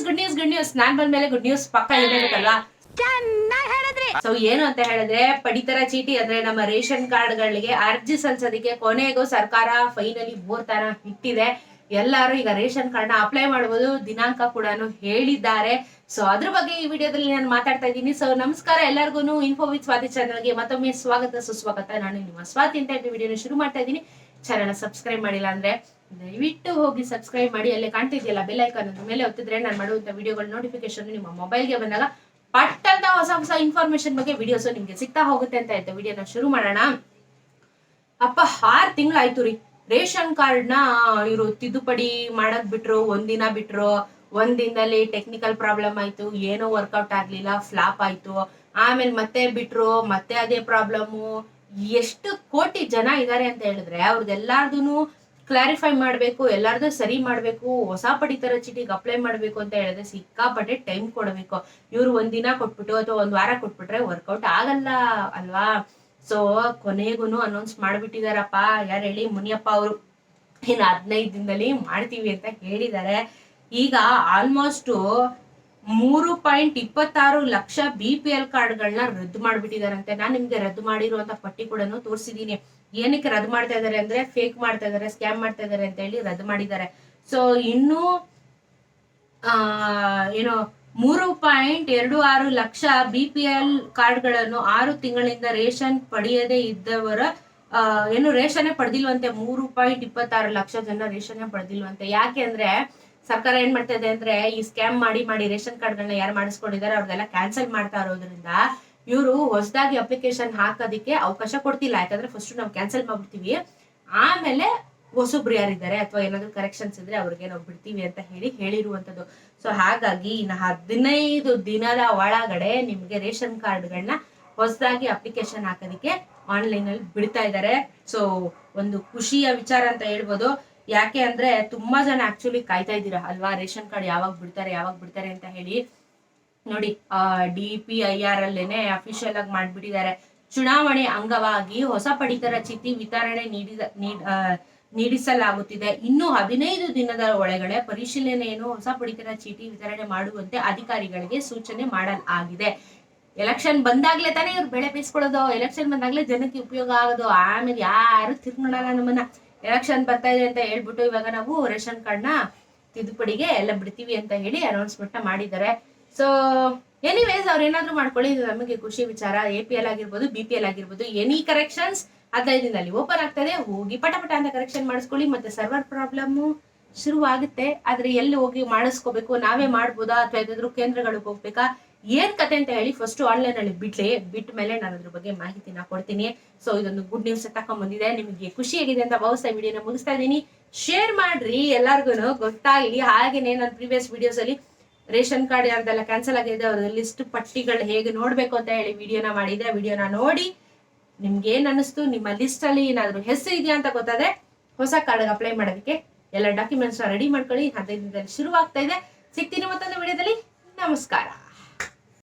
Good news ನಾನ್ ಬಂದ್ಮೇಲೆ good news ಪಕ್ಕ ಇರಬೇಕಲ್ವಾ. So ಏನು ಅಂತ ಹೇಳಿದ್ರೆ ಪಡಿತರ ಚೀಟಿ ಅಂದ್ರೆ ನಮ್ಮ ರೇಷನ್ ಕಾರ್ಡ್ ಗಳಿಗೆ ಅರ್ಜಿ ಸಲ್ಲಿಸೋದಕ್ಕೆ ಕೊನೆಗೂ ಸರ್ಕಾರ ಫೈನಲಿ ಬೋರ್ತಾನ ಇಟ್ಟಿದೆ. ಎಲ್ಲಾರು ಈಗ ರೇಷನ್ ಕಾರ್ಡ್ ನ ಅಪ್ಲೈ ಮಾಡಬಹುದು, ದಿನಾಂಕ ಕೂಡ ಹೇಳಿದ್ದಾರೆ. ಸೊ ಅದ್ರ ಬಗ್ಗೆ ಈ ವಿಡಿಯೋದಲ್ಲಿ ನಾನು ಮಾತಾಡ್ತಾ ಇದ್ದೀನಿ. ಸೊ ನಮಸ್ಕಾರ ಎಲ್ಲರಿಗೂ ಇನ್ಫೋ ವಿತ್ ಸ್ವಾತಿ ಚಾನಲ್ಗೆ ಮತ್ತೊಮ್ಮೆ ಸ್ವಾಗತ ಸುಸ್ವಾಗತ. ನಾನು ನಿಮ್ಮ ಸ್ವಾತಿ ಅಂತ ಈ ವಿಡಿಯೋನ ಶುರು ಮಾಡ್ತಾ ಇದ್ದೀನಿ. ಚಾನಲ್ ಸಬ್ಸ್ಕ್ರೈಬ್ ಮಾಡಿಲ್ಲ ಅಂದ್ರೆ ದಯವಿಟ್ಟು ಹೋಗಿ ಸಬ್ಸ್ಕ್ರೈಬ್ ಮಾಡಿ. ಅಲ್ಲೇ ಕಾಣ್ತಿದೆಯಲ್ಲ ಬೆಲ್ ಐಕಾನ್ ಅದ್ರ ಮೇಲೆ ಒತ್ತಿದ್ರೆ ನಾನು ಮಾಡುವಂತ ವಿಡಿಯೋಗಳ ನೋಟಿಫಿಕೇಶನ್ ನಿಮ್ಮ ಮೊಬೈಲ್ಗೆ ಬಂದಾಗ ಪಟ್ ಅಂತ ಹೊಸ ಇನ್ಫಾರ್ಮೇಶನ್ ಬಗ್ಗೆ ವಿಡಿಯೋಸ್ ನಿಮ್ಗೆ ಸಿಗ್ತಾ ಹೋಗುತ್ತೆ ಅಂತ ಇತ್ತು. ವಿಡಿಯೋನ ಶುರು ಮಾಡೋಣ. ಅಪ್ಪ 6 ತಿಂಗಳಾಯ್ತು ರೀ ರೇಷನ್ ಕಾರ್ಡ್ ನ ಇವರು ತಿದ್ದುಪಡಿ ಮಾಡಕ್ ಬಿಟ್ರು. ಒಂದಿನ ಬಿಟ್ರು, ಒಂದಿನದಲ್ಲಿ ಟೆಕ್ನಿಕಲ್ ಪ್ರಾಬ್ಲಮ್ ಆಯ್ತು, ಏನೋ ವರ್ಕೌಟ್ ಆಗ್ಲಿಲ್ಲ, ಫ್ಲಾಪ್ ಆಯ್ತು. ಆಮೇಲೆ ಮತ್ತೆ ಬಿಟ್ರು, ಮತ್ತೆ ಅದೇ ಪ್ರಾಬ್ಲಮ್ಮು. ಎಷ್ಟು ಕೋಟಿ ಜನ ಇದಾರೆ ಅಂತ ಹೇಳಿದ್ರೆ ಅವ್ರದ್ದೆಲ್ಲಾರ್ದು ಕ್ಲಾರಿಫೈ ಮಾಡ್ಬೇಕು, ಎಲ್ಲಾರ್ದು ಸರಿ ಮಾಡ್ಬೇಕು. ಹೊಸ ಪಡಿತರ ಚೀಟಿಗೆ ಅಪ್ಲೈ ಮಾಡ್ಬೇಕು ಅಂತ ಹೇಳಿದ್ರೆ ಸಿಕ್ಕಾಪಟ್ಟೆ ಟೈಮ್ ಕೊಡ್ಬೇಕು. ಇವ್ರು ಒಂದಿನ ಕೊಟ್ಬಿಟ್ಟು ಅಥವಾ ಒಂದ್ ವಾರ ಕೊಟ್ಬಿಟ್ರೆ ವರ್ಕೌಟ್ ಆಗಲ್ಲ ಅಲ್ವಾ. ಸೊ ಕೊನೆಗೂ ಅನೌನ್ಸ್ ಮಾಡ್ಬಿಟ್ಟಿದಾರಪ್ಪ. ಯಾರು ಹೇಳಿ? ಮುನಿಯಪ್ಪ ಅವರು ಇನ್ನು 15 ದಿನದಲ್ಲಿ ಮಾಡ್ತೀವಿ ಅಂತ ಹೇಳಿದ್ದಾರೆ. ಈಗ ಆಲ್ಮೋಸ್ಟ್ 3.26 ಲಕ್ಷ BPL ಕಾರ್ಡ್ಗಳನ್ನ ರದ್ದು ಮಾಡ್ಬಿಟ್ಟಿದಾರಂತೆ. ನಾನ್ ನಿಮ್ಗೆ ರದ್ದು ಮಾಡಿರುವಂತ ಪಟ್ಟಿ ಕೂಡ ತೋರಿಸಿದೀನಿ. ಏನಕ್ಕೆ ರದ್ದು ಮಾಡ್ತಾ ಇದಾರೆ ಅಂದ್ರೆ ಫೇಕ್ ಮಾಡ್ತಾ ಇದಾರೆ, ಸ್ಕ್ಯಾಮ್ ಮಾಡ್ತಾ ಇದಾರೆ ಅಂತ ಹೇಳಿ ರದ್ದು ಮಾಡಿದ್ದಾರೆ. ಸೊ ಇನ್ನು ಏನು 3.26 ಲಕ್ಷ BPL ಕಾರ್ಡ್ಗಳನ್ನು 6 ತಿಂಗಳಿಂದ ರೇಷನ್ ಪಡೆಯದೇ ಇದ್ದವರ ಏನು ರೇಷನ್ ಪಡೆದಿಲ್ವಂತೆ. 3.26 ಲಕ್ಷ ಜನ ರೇಷನ್ ಪಡೆದಿಲ್ವಂತೆ. ಯಾಕೆ ಅಂದ್ರೆ ಸರ್ಕಾರ ಏನ್ ಮಾಡ್ತಾ ಇದೆ ಅಂದ್ರೆ ಈ ಸ್ಕ್ಯಾಮ್ ಮಾಡಿ ರೇಷನ್ ಕಾರ್ಡ್ಗಳನ್ನ ಯಾರು ಮಾಡಿಸ್ಕೊಂಡಿದ್ದಾರೆ ಅವ್ರಿಗೆಲ್ಲ ಕ್ಯಾನ್ಸಲ್ ಮಾಡ್ತಾ ಇರೋದ್ರಿಂದ ಇವರು ಹೊಸದಾಗಿ ಅಪ್ಲಿಕೇಶನ್ ಹಾಕೋದಿಕ್ಕೆ ಅವಕಾಶ ಕೊಡ್ತಿಲ್ಲ. ಯಾಕಂದ್ರೆ ಫಸ್ಟ್ ನಾವು ಕ್ಯಾನ್ಸಲ್ ಮಾಡ್ಬಿಡ್ತೀವಿ, ಆಮೇಲೆ ಹೊಸಬ್ರು ಯಾರಿದ್ದಾರೆ ಅಥವಾ ಏನಾದ್ರು ಕರೆಕ್ಷನ್ಸ್ ಇದ್ರೆ ಅವ್ರಿಗೆ ನಾವು ಬಿಡ್ತೀವಿ ಅಂತ ಹೇಳಿರುವಂತದ್ದು. ಸೊ ಹಾಗಾಗಿ ಇನ್ನು 15 ದಿನದ ಒಳಗಡೆ ನಿಮ್ಗೆ ರೇಷನ್ ಕಾರ್ಡ್ಗಳನ್ನ ಹೊಸದಾಗಿ ಅಪ್ಲಿಕೇಶನ್ ಹಾಕೋದಿಕ್ಕೆ ಆನ್ಲೈನ್ ಅಲ್ಲಿ ಬಿಡ್ತಾ ಇದ್ದಾರೆ. ಸೊ ಒಂದು ಖುಷಿಯ ವಿಚಾರ ಅಂತ ಹೇಳ್ಬೋದು. ಯಾಕೆ ಅಂದ್ರೆ ತುಂಬಾ ಜನ ಆಕ್ಚುಲಿ ಕಾಯ್ತಾ ಇದ್ದೀರಾ ಅಲ್ವಾ, ರೇಷನ್ ಕಾರ್ಡ್ ಯಾವಾಗ ಬಿಡ್ತಾರೆ ಅಂತ ಹೇಳಿ. ನೋಡಿ DPIR ಅಲ್ಲೇನೆ ಅಫಿಷಿಯಲ್ ಆಗಿ ಮಾಡ್ಬಿಟ್ಟಿದ್ದಾರೆ. ಚುನಾವಣೆ ಅಂಗವಾಗಿ ಹೊಸ ಪಡಿತರ ಚೀಟಿ ವಿತರಣೆ ನೀಡಿಸಲಾಗುತ್ತಿದೆ. ಇನ್ನು 15 ದಿನದ ಒಳಗಡೆ ಪರಿಶೀಲನೆಯನ್ನು ಹೊಸ ಪಡಿತರ ಚೀಟಿ ವಿತರಣೆ ಮಾಡುವಂತೆ ಅಧಿಕಾರಿಗಳಿಗೆ ಸೂಚನೆ ಮಾಡಲಾಗಿದೆ. ಎಲೆಕ್ಷನ್ ಬಂದಾಗ್ಲೇ ತಾನೇ ಇವ್ರು ಬೆಳೆ ಬೀಸ್ಕೊಳ್ಳೋದು. ಎಲೆಕ್ಷನ್ ಬಂದಾಗ್ಲೇ ಜನಕ್ಕೆ ಉಪಯೋಗ ಆಗೋದು. ಆಮೇಲೆ ಯಾರು ತಿರ್ಗಣಲ್ಲ ನಮ್ಮನ್ನ. ಎಲೆಕ್ಷನ್ ಬರ್ತಾ ಇದೆ ಅಂತ ಹೇಳ್ಬಿಟ್ಟು ಇವಾಗ ನಾವು ರೇಷನ್ ಕಾರ್ಡ್ ನ ತಿದ್ದುಪಡಿಗೆ ಎಲ್ಲ ಬಿಡ್ತೀವಿ ಅಂತ ಹೇಳಿ ಅನೌನ್ಸ್ಮೆಂಟ್ ಮಾಡಿದ್ದಾರೆ. ಸೊ ಎನಿವೇಸ್ ಅವ್ರು ಏನಾದ್ರು ಮಾಡ್ಕೊಳ್ಳಿ, ಇದು ನಮಗೆ ಖುಷಿ ವಿಚಾರ. APL ಆಗಿರ್ಬೋದು, BPL ಆಗಿರ್ಬೋದು, ಎನಿ ಕರೆಕ್ಷನ್ಸ್ 15 ದಿನದಲ್ಲಿ ಓಪನ್ ಆಗ್ತದೆ. ಹೋಗಿ ಪಟ ಅಂತ ಕರೆಕ್ಷನ್ ಮಾಡಿಸ್ಕೊಳ್ಳಿ. ಮತ್ತೆ ಸರ್ವರ್ ಪ್ರಾಬ್ಲಮ್ ಶುರು ಆಗುತ್ತೆ, ಆದ್ರೆ ಎಲ್ಲಿ ಹೋಗಿ ಮಾಡಿಸ್ಕೋಬೇಕು? ನಾವೇ ಮಾಡ್ಬೋದಾ ಅಥವಾ ಯಾವ್ದಾದ್ರು ಕೇಂದ್ರಗಳಿಗೆ ಹೋಗ್ಬೇಕಾ? ಏನ್ ಕತೆ ಅಂತ ಹೇಳಿ ಫಸ್ಟ್ ಆನ್ಲೈನ್ ಅಲ್ಲಿ ಬಿಟ್ಟ ಮೇಲೆ ನಾನು ಅದ್ರ ಬಗ್ಗೆ ಮಾಹಿತಿನ ಕೊಡ್ತೀನಿ. ಸೊ ಇದೊಂದು ಗುಡ್ ನ್ಯೂಸ್ ತಕೊಂಡ್ ಬಂದಿದೆ, ನಿಮಗೆ ಖುಷಿಯಾಗಿದೆ ಅಂತ ಭಾವಿಸ್ತಾ ವಿಡಿಯೋನ ಮುಗಿಸ್ತಾ ಇದೀನಿ. ಶೇರ್ ಮಾಡ್ರಿ, ಎಲ್ಲಾರ್ಗು ಗೊತ್ತಾಗ್ಲಿ. ಹಾಗೇನೆ ನಾನು ಪ್ರೀವಿಯಸ್ ವಿಡಿಯೋಸ್ ಅಲ್ಲಿ ರೇಷನ್ ಕಾರ್ಡ್ ಯಾರ್ದೆಲ್ಲ ಕ್ಯಾನ್ಸಲ್ ಆಗಿದೆ ಅವ್ರ ಲಿಸ್ಟ್ ಪಟ್ಟಿಗಳು ಹೇಗೆ ನೋಡ್ಬೇಕು ಅಂತ ಹೇಳಿ ವಿಡಿಯೋನ ಮಾಡಿದೆ. ವಿಡಿಯೋನ ನೋಡಿ ನಿಮ್ಗೆ ಏನ್ ಅನಿಸ್ತು? ನಿಮ್ಮ ಲಿಸ್ಟ್ ಅಲ್ಲಿ ಏನಾದ್ರು ಹೆಸರು ಇದೆಯಾ ಅಂತ ಗೊತ್ತಾದ್ರೆ ಹೊಸ ಕಾರ್ಡ್ ಅಪ್ಲೈ ಮಾಡೋದಕ್ಕೆ ಎಲ್ಲ ಡಾಕ್ಯುಮೆಂಟ್ಸ್ ರೆಡಿ ಮಾಡ್ಕೊಳ್ಳಿ. 15 ದಿನದಲ್ಲಿ ಶುರು ಆಗ್ತಾ ಇದೆ. ಸಿಗ್ತೀನಿ ಮತ್ತೊಂದು ವಿಡಿಯೋದಲ್ಲಿ. ನಮಸ್ಕಾರ.